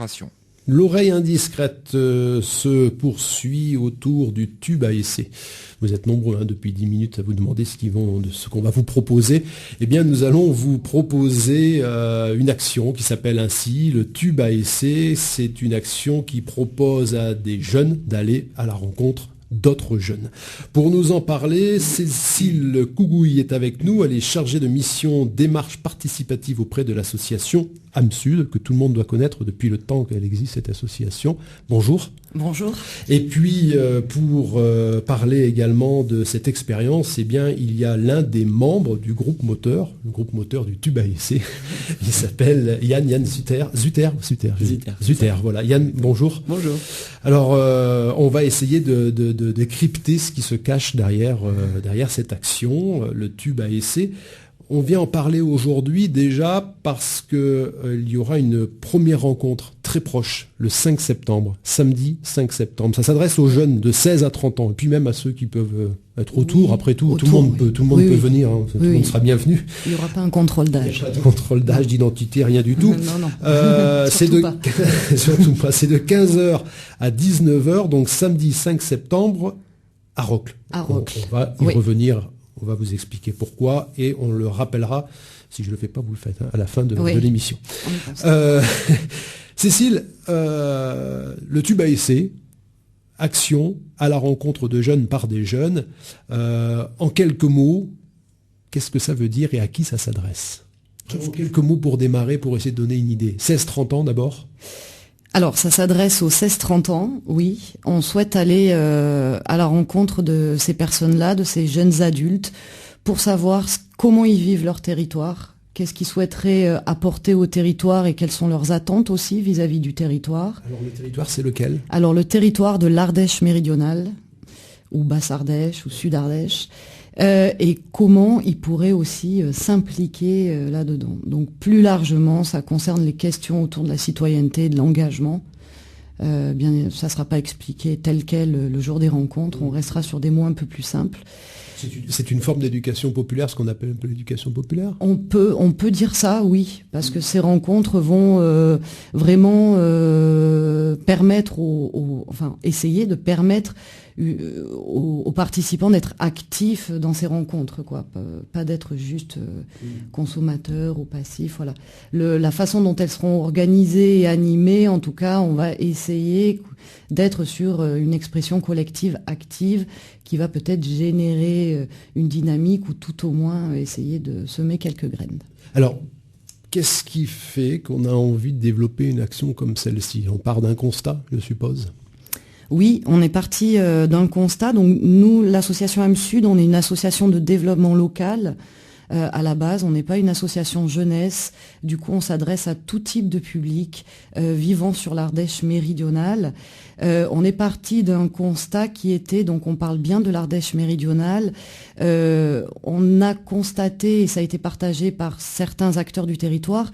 opération. L'oreille indiscrète se poursuit autour du tube à essai. Vous êtes nombreux depuis 10 minutes à vous demander ce qu'on va vous proposer. Eh bien, nous allons vous proposer une action qui s'appelle ainsi le tube à essai. C'est une action qui propose à des jeunes d'aller à la rencontre d'autres jeunes. Pour nous en parler, Cécile Kougouille est avec nous. Elle est chargée de mission démarche participative auprès de l'association AMSUD, que tout le monde doit connaître depuis le temps qu'elle existe, cette association. Bonjour. Bonjour. Et puis, pour parler également de cette expérience, eh bien, il y a l'un des membres du groupe moteur, le groupe moteur du tube à essai. Il s'appelle Yann Zutter, voilà. Yann, bonjour. Bonjour. Alors, on va essayer de décrypter ce qui se cache derrière cette action, le tube à essai. On vient en parler aujourd'hui déjà parce qu'il y aura une première rencontre très proche, le 5 septembre, samedi 5 septembre. Ça s'adresse aux jeunes de 16 à 30 ans, et puis même à ceux qui peuvent être autour. Oui, après tout, tout le monde peut venir, hein, tout le monde sera bienvenu. Il n'y aura pas un contrôle d'âge. Il n'y a pas de contrôle d'âge, d'identité, rien du tout. Non. Surtout pas. C'est de 15h à 19h, donc samedi 5 septembre, à Rocles. On va y revenir. On va vous expliquer pourquoi et on le rappellera. Si je ne le fais pas, vous le faites à la fin de l'émission. Cécile, le tube à essai, action à la rencontre de jeunes par des jeunes. En quelques mots, qu'est-ce que ça veut dire et à qui ça s'adresse? En quelques mots pour démarrer, pour essayer de donner une idée. 16-30 ans d'abord. Alors, ça s'adresse aux 16-30 ans, oui. On souhaite aller à la rencontre de ces personnes-là, de ces jeunes adultes, pour savoir comment ils vivent leur territoire, qu'est-ce qu'ils souhaiteraient apporter au territoire et quelles sont leurs attentes aussi vis-à-vis du territoire. Alors, le territoire, c'est lequel? Alors, le territoire de l'Ardèche méridionale, ou Basse-Ardèche, ou Sud-Ardèche, et comment ils pourraient aussi s'impliquer là-dedans. Donc plus largement, ça concerne les questions autour de la citoyenneté, de l'engagement. Bien, ça ne sera pas expliqué tel quel le jour des rencontres, on restera sur des mots un peu plus simples. C'est une forme d'éducation populaire, ce qu'on appelle un peu l'éducation populaire? On peut dire ça, oui, parce que ces rencontres vont vraiment permettre essayer de permettre aux participants d'être actifs dans ces rencontres, quoi, pas d'être juste consommateurs ou passifs, voilà. La façon dont elles seront organisées et animées, en tout cas, on va essayer d'être sur une expression collective active qui va peut-être générer une dynamique ou tout au moins essayer de semer quelques graines. Alors, qu'est-ce qui fait qu'on a envie de développer une action comme celle-ci? On part d'un constat, je suppose. Oui, on est parti d'un constat. Donc nous, l'association AMSUD, on est une association de développement local. À la base, on n'est pas une association jeunesse. Du coup, on s'adresse à tout type de public vivant sur l'Ardèche méridionale. On est parti d'un constat qui était, donc on parle bien de l'Ardèche méridionale, on a constaté, et ça a été partagé par certains acteurs du territoire,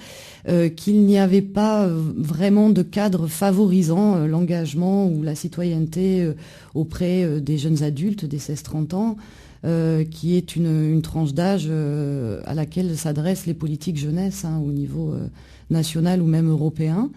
qu'il n'y avait pas vraiment de cadre favorisant l'engagement ou la citoyenneté auprès des jeunes adultes, des 16-30 ans, qui est une tranche d'âge à laquelle s'adressent les politiques jeunesse au niveau national ou même européen.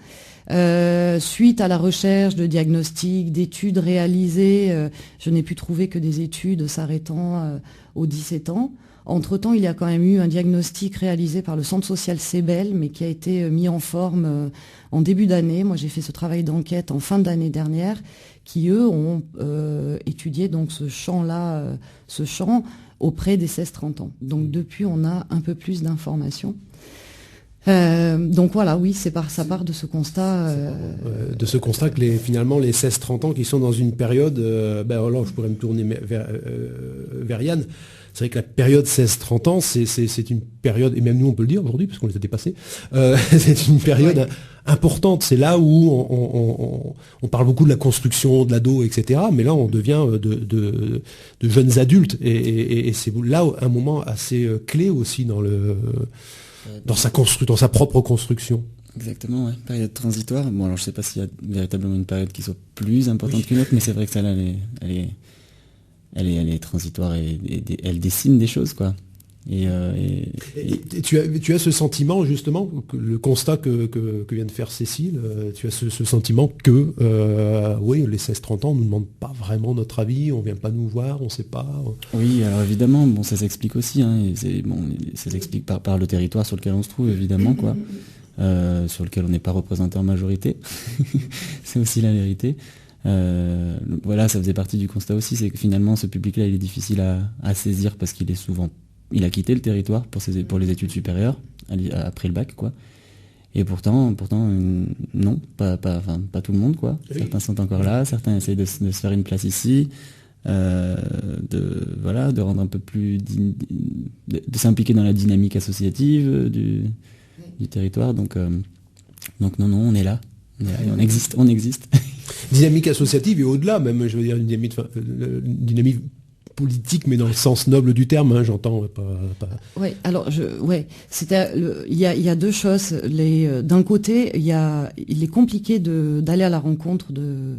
Suite à la recherche de diagnostics, d'études réalisées, je n'ai pu trouver que des études s'arrêtant aux 17 ans. Entre-temps, il y a quand même eu un diagnostic réalisé par le centre social Cébel, mais qui a été mis en forme en début d'année. Moi, j'ai fait ce travail d'enquête en fin d'année dernière, qui, eux, ont étudié donc ce champ-là, ce champ auprès des 16-30 ans. Donc, depuis, on a un peu plus d'informations. Donc voilà, oui, ça part de ce constat. De ce constat que finalement les 16-30 ans qui sont dans une période, alors je pourrais me tourner vers Yann. C'est vrai que la période 16-30 ans, c'est une période, et même nous on peut le dire aujourd'hui, parce qu'on les a dépassés, c'est une période importante. C'est là où on parle beaucoup de la construction, de l'ado, etc. Mais là on devient de jeunes adultes. Et c'est là un moment assez clé aussi dans sa propre construction. Exactement, ouais. Période transitoire. Bon, alors je sais pas s'il y a véritablement une période qui soit plus importante qu'une autre, mais c'est vrai que celle-là, elle est transitoire et elle dessine des choses, quoi. Et tu as ce sentiment, justement, le constat que vient de faire Cécile, tu as ce sentiment que, oui, les 16-30 ans, on ne nous demande pas vraiment notre avis, on ne vient pas nous voir, on ne sait pas. Oui, alors évidemment, bon, ça s'explique aussi, hein, ça s'explique par le territoire sur lequel on se trouve, évidemment, quoi, sur lequel on n'est pas représenté en majorité. C'est aussi la vérité. Voilà, ça faisait partie du constat aussi, c'est que finalement, ce public-là, il est difficile à saisir parce qu'il est souvent... Il a quitté le territoire pour les études supérieures, après le bac, quoi. Et pourtant, non, pas tout le monde, quoi. Oui. Certains sont encore là, certains essayent de se faire une place ici, de rendre un peu plus... de s'impliquer dans la dynamique associative du territoire. Donc non, on est là. Et on existe. Dynamique associative et au-delà, même, je veux dire, une dynamique politique, mais dans le sens noble du terme, hein, j'entends pas. Oui, alors il y a deux choses. D'un côté, il est compliqué d'aller à la rencontre de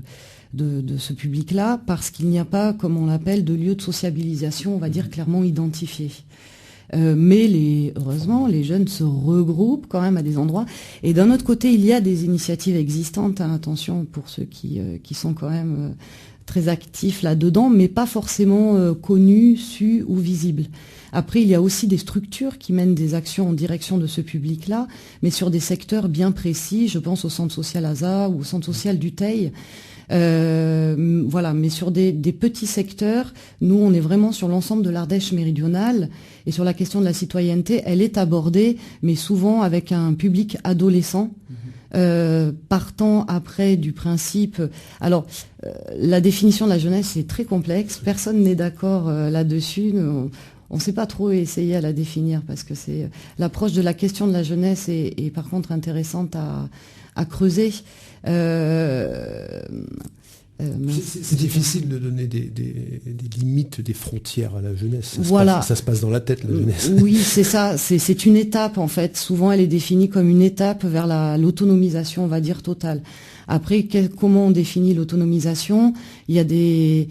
ce public-là parce qu'il n'y a pas, comme on l'appelle, de lieu de sociabilisation, on va dire clairement identifié. Mais heureusement, les jeunes se regroupent quand même à des endroits. Et d'un autre côté, il y a des initiatives existantes, hein, attention pour ceux qui sont quand même très actifs là-dedans, mais pas forcément connus, su ou visibles. Après, il y a aussi des structures qui mènent des actions en direction de ce public-là, mais sur des secteurs bien précis. Je pense au centre social ASA ou au centre social du Teil. Voilà, mais sur des petits secteurs, nous on est vraiment sur l'ensemble de l'Ardèche méridionale et sur la question de la citoyenneté, elle est abordée, mais souvent avec un public adolescent, partant après du principe. Alors, la définition de la jeunesse est très complexe, personne n'est d'accord là-dessus. On ne sait pas trop essayer à la définir parce que c'est l'approche de la question de la jeunesse est par contre intéressante à creuser. C'est difficile de donner des limites, des frontières à la jeunesse. Ça se passe dans la tête, la jeunesse. Oui, c'est ça. C'est une étape, en fait. Souvent, elle est définie comme une étape vers l'autonomisation, on va dire, totale. Après, comment on définit l'autonomisation ? Il y a des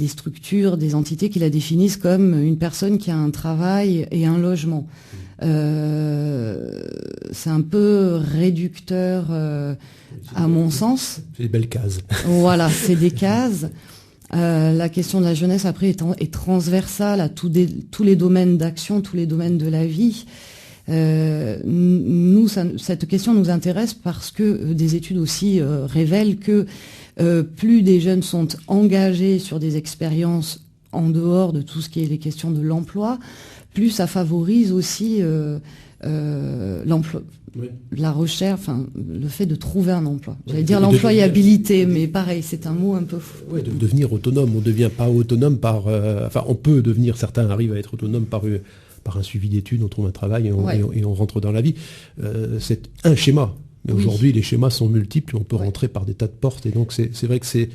structures, des entités qui la définissent comme une personne qui a un travail et un logement. C'est un peu réducteur à mon sens. C'est des belles cases. Voilà, c'est des cases. La question de la jeunesse, après, est transversale à tous les domaines d'action, tous les domaines de la vie. Cette question nous intéresse parce que des études aussi révèlent que plus des jeunes sont engagés sur des expériences en dehors de tout ce qui est les questions de l'emploi, plus ça favorise aussi l'emploi, oui. La recherche, enfin le fait de trouver un emploi. J'allais dire l'employabilité, mais pareil, c'est un mot un peu fou. Oui, de devenir autonome. On ne devient pas autonome par... on peut devenir, certains arrivent à être autonomes par un suivi d'études, on trouve un travail et on rentre dans la vie. C'est un schéma. Mais aujourd'hui, les schémas sont multiples, on peut rentrer par des tas de portes. Et donc c'est vrai que c'est...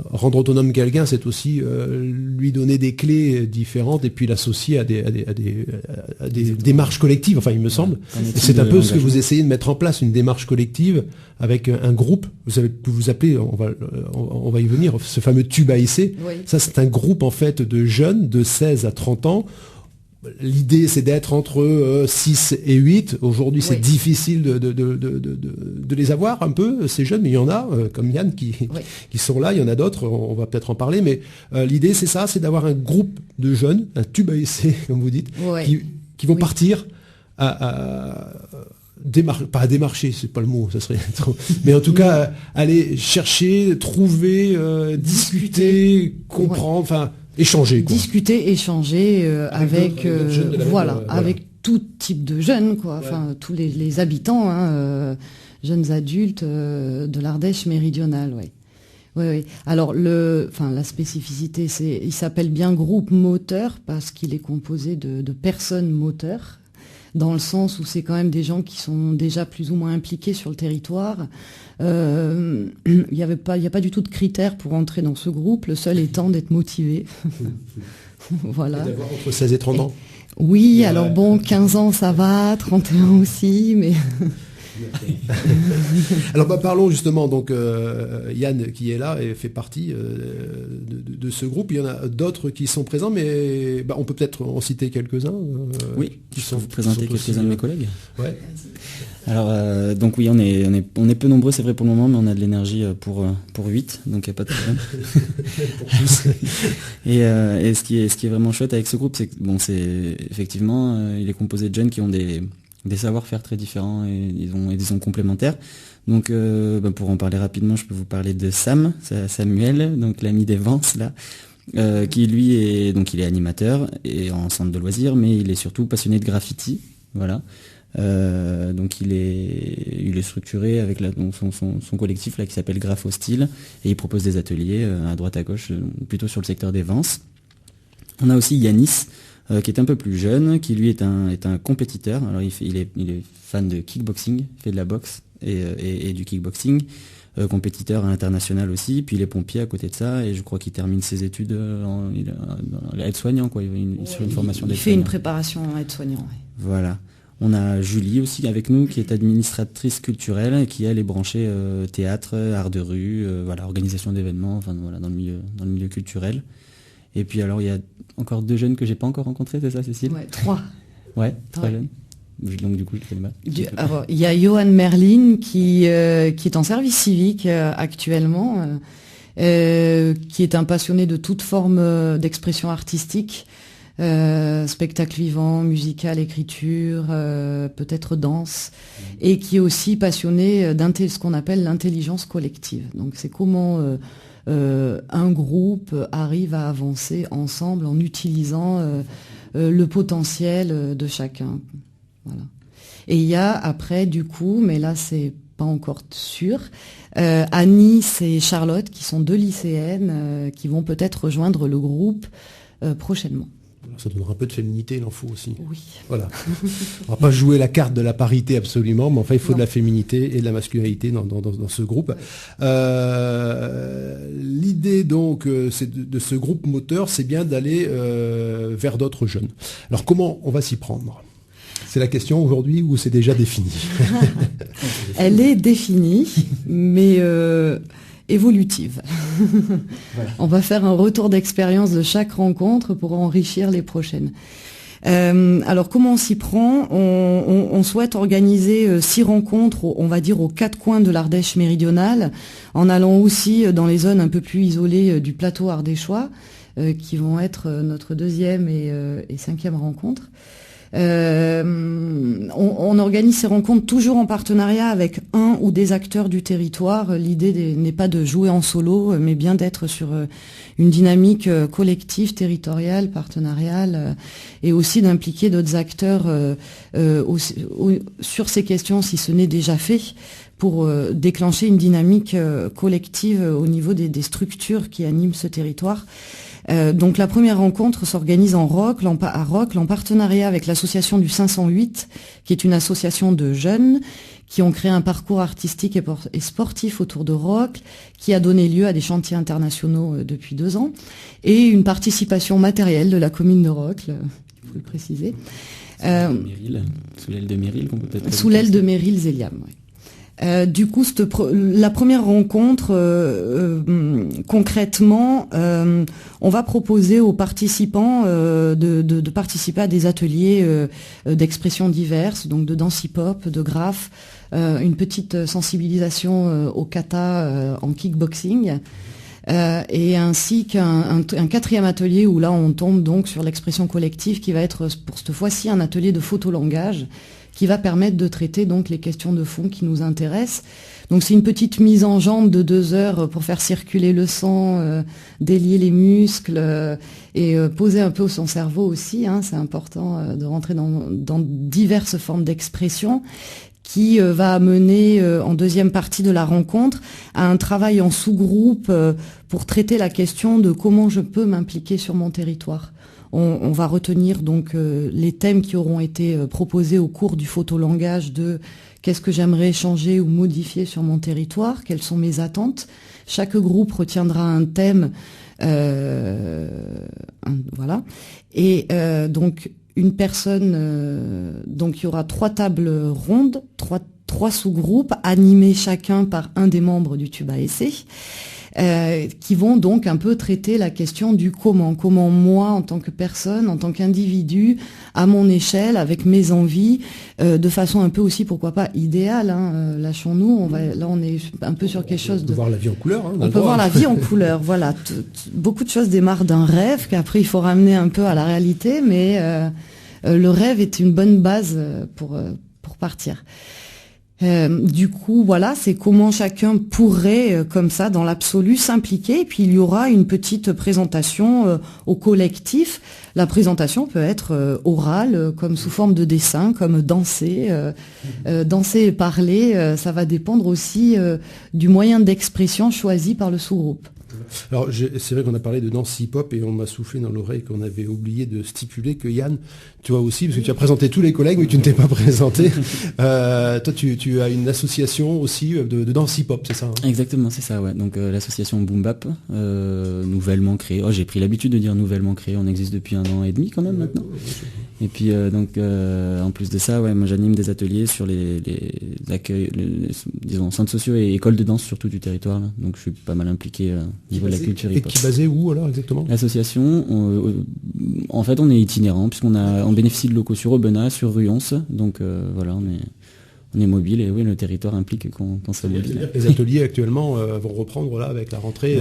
Rendre autonome quelqu'un, c'est aussi lui donner des clés différentes et puis l'associer à des démarches collectives, enfin il me semble. Et c'est un peu ce que vous essayez de mettre en place, une démarche collective avec un groupe. Vous savez que vous appelez, on va y venir, ce fameux tube à essai. Oui. Ça, c'est un groupe en fait de jeunes de 16 à 30 ans. L'idée, c'est d'être entre 6 et 8. Aujourd'hui, c'est difficile de les avoir un peu, ces jeunes, mais il y en a, comme Yann, qui sont là. Il y en a d'autres, on va peut-être en parler. Mais l'idée, c'est ça, c'est d'avoir un groupe de jeunes, un tube à essai, comme vous dites, qui vont partir pas à démarcher, c'est pas le mot, ça serait trop. Mais en tout cas, aller chercher, trouver, discuter, comprendre, enfin... Échanger, quoi. Discuter, échanger avec tout type de jeunes, quoi. Enfin, tous les habitants, hein, jeunes adultes de l'Ardèche méridionale, Oui. Alors la spécificité, il s'appelle bien groupe moteur parce qu'il est composé de personnes moteurs, dans le sens où c'est quand même des gens qui sont déjà plus ou moins impliqués sur le territoire. Il n'y a pas du tout de critères pour entrer dans ce groupe, le seul étant d'être motivé. Voilà. Et d'avoir entre 16 et 30 ans. Oui, alors bon, 15 ans ça va, 31 aussi, mais... Alors parlons justement, donc Yann qui est là et fait partie de ce groupe. Il y en a d'autres qui sont présents, mais on peut peut-être en citer quelques-uns. Oui, je peux vous présenter quelques-uns de mes collègues. Ouais. Alors donc oui, on est peu nombreux, c'est vrai pour le moment, mais on a de l'énergie pour 8, donc il n'y a pas de problème. Et ce qui est vraiment chouette avec ce groupe, c'est que c'est effectivement, il est composé de jeunes qui ont des savoir-faire très différents et ils sont complémentaires. Donc pour en parler rapidement, je peux vous parler de Samuel, donc l'ami des Vence là, qui lui il est animateur et en centre de loisirs, mais il est surtout passionné de graffiti, voilà. Donc il est structuré avec son collectif là qui s'appelle Graph Hostile et il propose des ateliers à droite à gauche, plutôt sur le secteur des Vence. On a aussi Yanis, qui est un peu plus jeune, qui lui est un compétiteur. Alors il est fan de kickboxing, il fait de la boxe et du kickboxing, compétiteur international aussi, puis il est pompier à côté de ça, et je crois qu'il termine ses études aide-soignant, quoi, sur une formation d'aide-soignant. Il fait une préparation aide-soignant. Ouais. Voilà. On a Julie aussi avec nous, qui est administratrice culturelle, et qui elle est branchée théâtre, art de rue, organisation d'événements, dans le milieu culturel. Et puis alors il y a encore 2 jeunes que j'ai pas encore rencontrés, c'est ça Cécile ? Ouais, 3. Ouais, 3 jeunes. Donc du coup je connais pas. Alors, il y a Johan Merlin qui est en service civique actuellement, qui est un passionné de toute forme d'expression artistique, spectacle vivant, musical, écriture, peut-être danse, et qui est aussi passionné ce qu'on appelle l'intelligence collective. Donc c'est comment un groupe arrive à avancer ensemble en utilisant le potentiel de chacun. Voilà. Et il y a après du coup, mais là c'est pas encore sûr, Anis et Charlotte qui sont 2 lycéennes qui vont peut-être rejoindre le groupe prochainement. Ça donnera un peu de féminité, il en faut aussi. Oui. Voilà. On va pas jouer la carte de la parité absolument, mais enfin il faut de la féminité et de la masculinité dans ce groupe. L'idée donc de ce groupe moteur, c'est bien d'aller vers d'autres jeunes. Alors comment on va s'y prendre ? C'est la question aujourd'hui ou c'est déjà défini ? Elle est définie, mais évolutive. Voilà. On va faire un retour d'expérience de chaque rencontre pour enrichir les prochaines. Alors comment on s'y prend ? On souhaite organiser 6 rencontres, on va dire aux 4 coins de l'Ardèche méridionale, en allant aussi dans les zones un peu plus isolées du plateau ardéchois, qui vont être notre 2e et 5e rencontre. On organise ces rencontres toujours en partenariat avec un ou des acteurs du territoire. L'idée n'est pas de jouer en solo, mais bien d'être sur une dynamique collective, territoriale, partenariale, et aussi d'impliquer d'autres acteurs sur ces questions si ce n'est déjà fait, pour déclencher une dynamique collective au niveau des structures qui animent ce territoire. Donc la première rencontre s'organise à Rocle en partenariat avec l'association du 508, qui est une association de jeunes qui ont créé un parcours artistique et sportif autour de Rocle, qui a donné lieu à des chantiers internationaux depuis 2 ans, et une participation matérielle de la commune de Rocle, il faut le préciser. Sous l'aile de Meryl, qu'on peut peut-être... Sous l'aile de Meryl Zéliam, oui. Du coup, la première rencontre, concrètement, on va proposer aux participants de participer à des ateliers d'expression diverses, donc de danse hip-hop, de graphe, une petite sensibilisation au kata en kickboxing, et ainsi qu'un 4e atelier où là on tombe donc sur l'expression collective qui va être pour cette fois-ci un atelier de photolangage, qui va permettre de traiter donc les questions de fond qui nous intéressent. Donc c'est une petite mise en jambe de 2 heures pour faire circuler le sang, délier les muscles et poser un peu son cerveau aussi. C'est important de rentrer dans diverses formes d'expression, qui va amener en 2e partie de la rencontre à un travail en sous-groupe pour traiter la question de comment je peux m'impliquer sur mon territoire. On va retenir donc les thèmes qui auront été proposés au cours du photolangage de qu'est-ce que j'aimerais changer ou modifier sur mon territoire, quelles sont mes attentes. Chaque groupe retiendra un thème, voilà. Et donc une personne, donc il y aura 3 tables rondes, 3 sous-groupes animés chacun par un des membres du tube à essai. Qui vont donc un peu traiter la question du comment moi, en tant que personne, en tant qu'individu, à mon échelle, avec mes envies, de façon un peu aussi, pourquoi pas, idéale. Lâchons-nous, là on est un peu sur quelque chose de... On peut voir la vie en couleur. On peut voir la vie en couleur, voilà. Beaucoup de choses démarrent d'un rêve, qu'après il faut ramener un peu à la réalité, mais le rêve est une bonne base pour partir. Du coup, voilà, c'est comment chacun pourrait, comme ça, dans l'absolu, s'impliquer. Et puis, il y aura une petite présentation au collectif. La présentation peut être orale, comme sous forme de dessin, comme danser. Danser et parler, ça va dépendre aussi du moyen d'expression choisi par le sous-groupe. Alors, c'est vrai qu'on a parlé de danse hip-hop et on m'a soufflé dans l'oreille qu'on avait oublié de stipuler que Yann, tu vois aussi, parce que tu as présenté tous les collègues, mais tu ne t'es pas présenté. Toi, tu as une association aussi de danse hip-hop, c'est ça, hein? Exactement, c'est ça, ouais. Donc l'association Boom Bap, nouvellement créée. Oh, j'ai pris l'habitude de dire nouvellement créée, on existe depuis 1 an et demi quand même maintenant. Et puis en plus de ça, ouais, moi j'anime des ateliers sur les accueils, disons centres sociaux et écoles de danse sur tout du territoire. Là. Donc je suis pas mal impliqué au niveau de la culture hip-hop. Et qui est basé où alors exactement? L'association, en fait on est itinérant puisqu'on bénéficie de locaux sur Aubenas, sur Ruyons. Donc voilà, on est mobile et oui, le territoire implique qu'on soit mobile. Les ateliers actuellement vont reprendre là avec la rentrée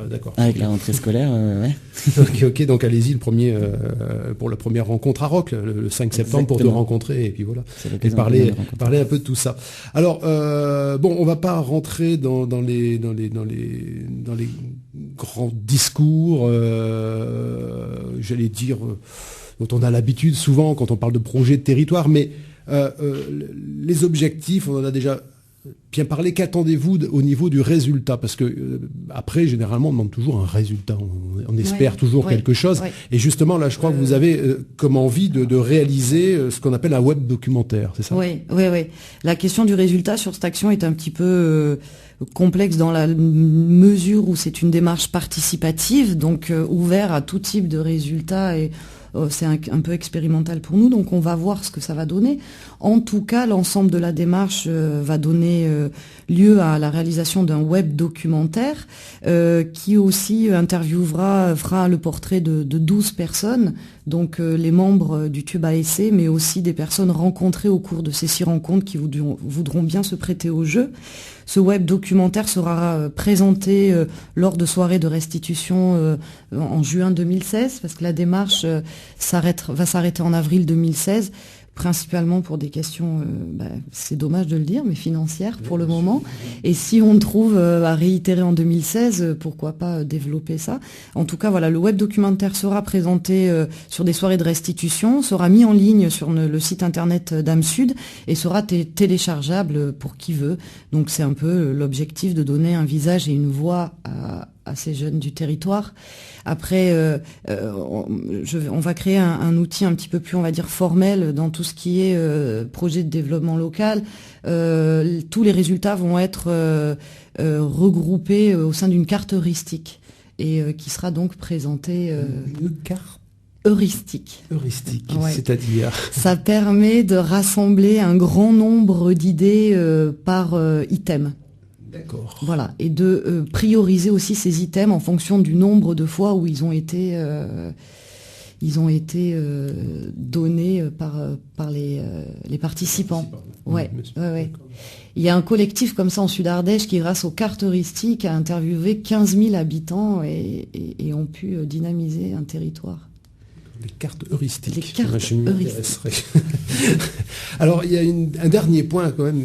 d'accord. Avec la rentrée scolaire, ouais. ok, donc allez-y pour la première rencontre à Rocle le 5 septembre. Exactement. Pour te rencontrer et puis voilà et parler un peu de tout ça. Alors on va pas rentrer dans les grands discours, j'allais dire dont on a l'habitude souvent quand on parle de projet de territoire, mais les objectifs, on en a déjà bien parlé. Qu'attendez-vous au niveau du résultat? Parce que après, généralement, on demande toujours un résultat. On espère toujours quelque chose. Ouais. Et justement, là, je crois que vous avez comme envie de réaliser ce qu'on appelle un web documentaire, c'est ça? Oui. La question du résultat sur cette action est un petit peu complexe dans la mesure où c'est une démarche participative, donc ouvert à tout type de résultats et c'est un peu expérimental pour nous, donc on va voir ce que ça va donner. En tout cas, l'ensemble de la démarche va donner lieu à la réalisation d'un web documentaire qui aussi fera le portrait de 12 personnes, donc les membres du tube à essai, mais aussi des personnes rencontrées au cours de ces 6 rencontres qui voudront bien se prêter au jeu. Ce web documentaire sera présenté lors de soirées de restitution en juin 2016, parce que la démarche va s'arrêter en avril 2016, principalement pour des questions, c'est dommage de le dire, mais financières pour le moment. Et si on trouve à réitérer en 2016, pourquoi pas développer ça. En tout cas, voilà, le web documentaire sera présenté sur des soirées de restitution, sera mis en ligne sur le site internet d'Âme Sud et sera téléchargeable pour qui veut. Donc c'est un peu l'objectif de donner un visage et une voix à ces jeunes du territoire. Après, on va créer un outil un petit peu plus, on va dire, formel dans tout ce qui est projet de développement local. Tous les résultats vont être regroupés au sein d'une carte heuristique et qui sera donc présentée... Une carte heuristique. Heuristique, ouais. C'est-à-dire? Ça permet de rassembler un grand nombre d'idées par item. D'accord. Voilà, et de prioriser aussi ces items en fonction du nombre de fois où ils ont été donnés par les participants. Ouais. Il y a un collectif comme ça en Sud-Ardèche qui, grâce aux cartes heuristiques, a interviewé 15 000 habitants et ont pu dynamiser un territoire. Les cartes heuristiques. Les cartes heuristiques. Alors, il y a un dernier point quand même,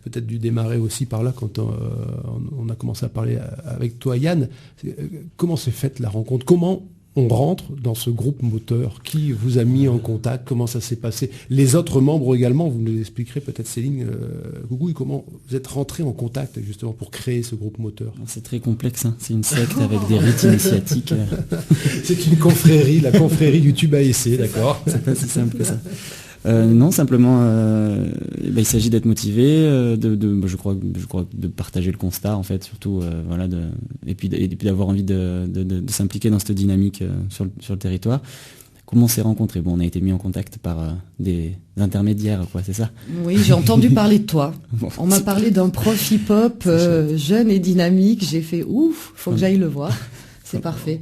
peut-être dû démarrer aussi par là quand on a commencé à parler avec toi, Yann. Comment s'est faite la rencontre? Comment on rentre dans ce groupe moteur? Qui vous a mis en contact? Comment ça s'est passé? Les autres membres également, vous nous expliquerez peut-être, Céline, Gougouille, comment vous êtes rentrés en contact justement pour créer ce groupe moteur? C'est très complexe, hein. C'est une secte avec des rites initiatiques. C'est une confrérie, la confrérie du tube à essai, d'accord? C'est pas si simple que ça. Non, simplement, il s'agit d'être motivé, je crois, de partager le constat en fait, surtout, voilà, et puis d'avoir envie de s'impliquer dans cette dynamique sur le territoire. comment on s'est rencontrés? Bon, on a été mis en contact par des intermédiaires, quoi, c'est ça? Oui, j'ai entendu parler de toi. Bon, on m'a parlé d'un prof hip-hop jeune et dynamique. J'ai fait ouf, faut que j'aille le voir. C'est parfait.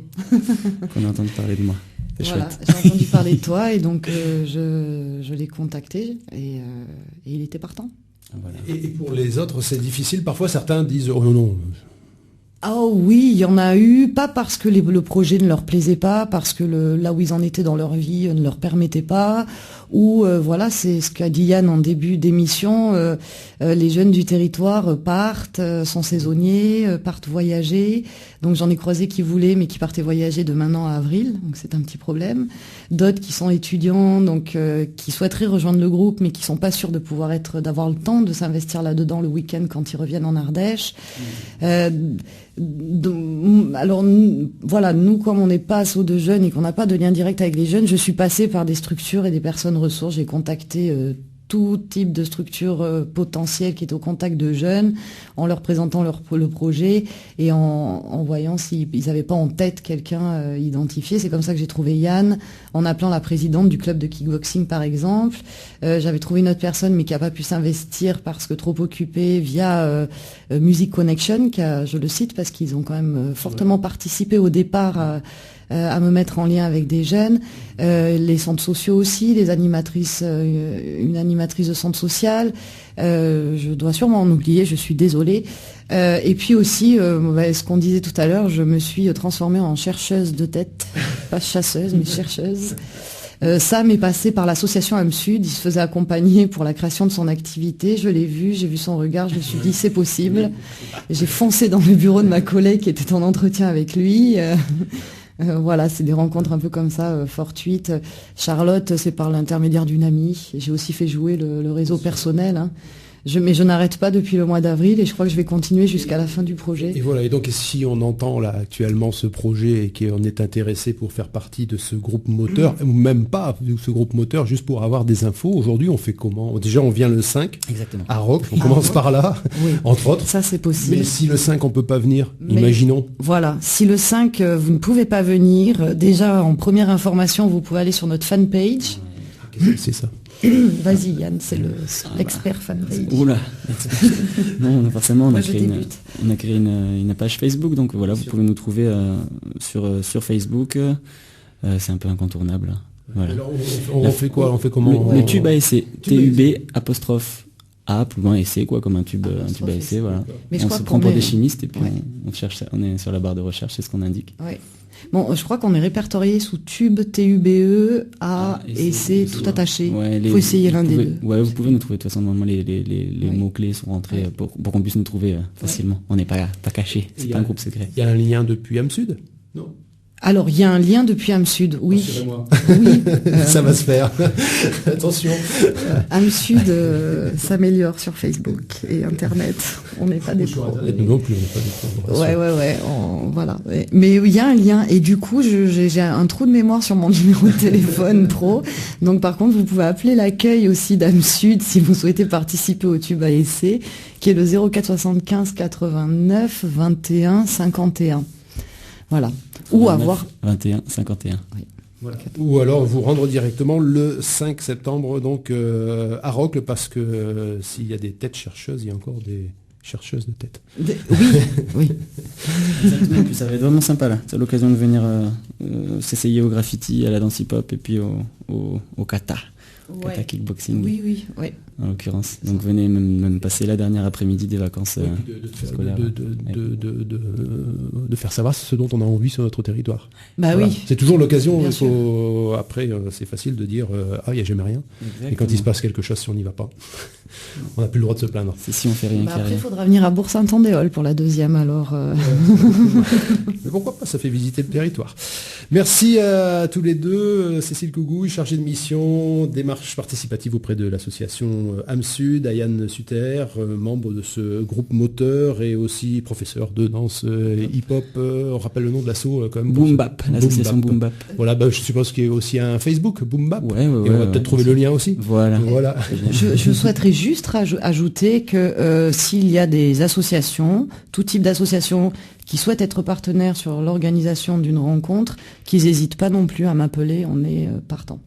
Qu'on a entendu parler de moi. C'est voilà, chouette. j'ai entendu parler de toi et donc je l'ai contacté et il était partant. Voilà. Et pour les autres, c'est difficile. Parfois, certains disent oh non. Oh oui, il y en a eu, pas parce que le projet ne leur plaisait pas, parce que là où ils en étaient dans leur vie ne leur permettait pas, ou voilà, c'est ce qu'a dit Yann en début d'émission, les jeunes du territoire partent, sont saisonniers, partent voyager, donc j'en ai croisé qui voulaient mais qui partaient voyager de maintenant à avril, donc c'est un petit problème. D'autres qui sont étudiants, donc qui souhaiteraient rejoindre le groupe mais qui sont pas sûrs d'avoir le temps de s'investir là-dedans le week-end quand ils reviennent en Ardèche. Alors voilà, nous comme on n'est pas asso de jeunes et qu'on n'a pas de lien direct avec les jeunes, je suis passée par des structures et des personnes ressources. J'ai contacté tout type de structures potentielles qui étaient au contact de jeunes, en leur présentant le projet et en voyant s'ils n'avaient pas en tête quelqu'un identifié. C'est comme ça que j'ai trouvé Yann, en appelant la présidente du club de kickboxing par exemple. J'avais trouvé une autre personne mais qui n'a pas pu s'investir parce que trop occupée via Music Connection, je le cite parce qu'ils ont quand même fortement participé au départ à me mettre en lien avec des jeunes, les centres sociaux aussi, les animatrices, une animatrice de centre social, je dois sûrement en oublier, je suis désolée. Et puis aussi, ce qu'on disait tout à l'heure, je me suis transformée en chercheuse de tête, pas chasseuse, mais chercheuse. Sam est passé par l'association Âme Sud, il se faisait accompagner pour la création de son activité, je l'ai vu, j'ai vu son regard, je me suis dit c'est possible. J'ai foncé dans le bureau de ma collègue qui était en entretien avec lui. Voilà, c'est des rencontres un peu comme ça, fortuites. Charlotte, c'est par l'intermédiaire d'une amie. J'ai aussi fait jouer le réseau personnel. Hein. Mais je n'arrête pas depuis le mois d'avril et je crois que je vais continuer jusqu'à la fin du projet. Et voilà, et donc si on entend là actuellement ce projet et qu'on est intéressé pour faire partie de ce groupe moteur, ou même pas de ce groupe moteur, juste pour avoir des infos, aujourd'hui on fait comment? Déjà on vient le 5 Exactement. à Rock, on commence par là, oui. Entre autres. Ça c'est possible. Mais si le 5 on peut pas venir, mais imaginons. Voilà, si le 5 vous ne pouvez pas venir, déjà en première information vous pouvez aller sur notre fanpage. Qu'est-ce que c'est ça? Vas-y Yann, c'est l'expert fanpage. Oula. Non, forcément on a créé une page Facebook, donc voilà, vous pouvez nous trouver sur Facebook. C'est un peu incontournable. Voilà. Alors, on fait quoi? On fait comment? Le tube ASC, TUB apostrophe A plus loin essai, quoi, comme un tube ASC, voilà. Mais on se prend pour des chimistes et puis on cherche, on est sur la barre de recherche, c'est ce qu'on indique. Ouais. Bon, je crois qu'on est répertorié sous tube, TUBE, A et C, tout attaché. Il faut essayer l'un des deux. Ouais, vous pouvez nous trouver. De toute façon, normalement, les mots-clés sont rentrés pour qu'on puisse nous trouver facilement. On n'est pas cachés. C'est pas un groupe secret. Il y a un lien depuis Âme Sud? Non. Alors, il y a un lien depuis Âme Sud, oui. Oui. Ça va se faire. Attention. Âme Sud s'améliore sur Facebook et Internet. On n'est pas des pros. Non plus, on n'est pas des pros. Ouais. Voilà. Mais il y a un lien. Et du coup, j'ai un trou de mémoire sur mon numéro de téléphone pro. Donc, par contre, vous pouvez appeler l'accueil aussi d'Âme Sud si vous souhaitez participer au tube ASC, qui est le 04 75 89 21 51. Voilà. Ou avoir 21 51. Oui. Voilà. Ou alors vous rendre directement le 5 septembre donc à Rocle, parce que s'il y a des têtes chercheuses, il y a encore des chercheuses de tête. Oui. Exactement. Puis ça va être vraiment sympa là. C'est l'occasion de venir s'essayer au graffiti, à la danse hip-hop et puis au kata. Kata kickboxing. Oui. En l'occurrence. Donc venez même passer la dernière après-midi des vacances scolaires. De faire savoir ce dont on a envie sur notre territoire. Bah voilà. Oui. C'est toujours l'occasion. Après, c'est facile de dire il n'y a jamais rien. Exactement. Et quand il se passe quelque chose, si on n'y va pas, on n'a plus le droit de se plaindre. C'est si on fait rien. Après, il faudra venir à Bourg-Saint-Andéol pour la deuxième alors. Mais pourquoi pas, ça fait visiter le territoire. Merci à tous les deux. Cécile Kougouille, chargée de mission, démarche démarche participative auprès de l'association âme Sud, Ayane Suter, membre de ce groupe moteur et aussi professeur de danse hip-hop. On rappelle le nom de l'asso quand même. Boom Bap, l'association Boom Bap. Voilà, je suppose qu'il y a aussi un Facebook, Boom Bap. Ouais, et on va peut-être trouver le lien aussi. Voilà. Je souhaiterais juste ajouter que s'il y a des associations, tout type d'associations qui souhaitent être partenaires sur l'organisation d'une rencontre, qu'ils n'hésitent pas non plus à m'appeler, on est partant.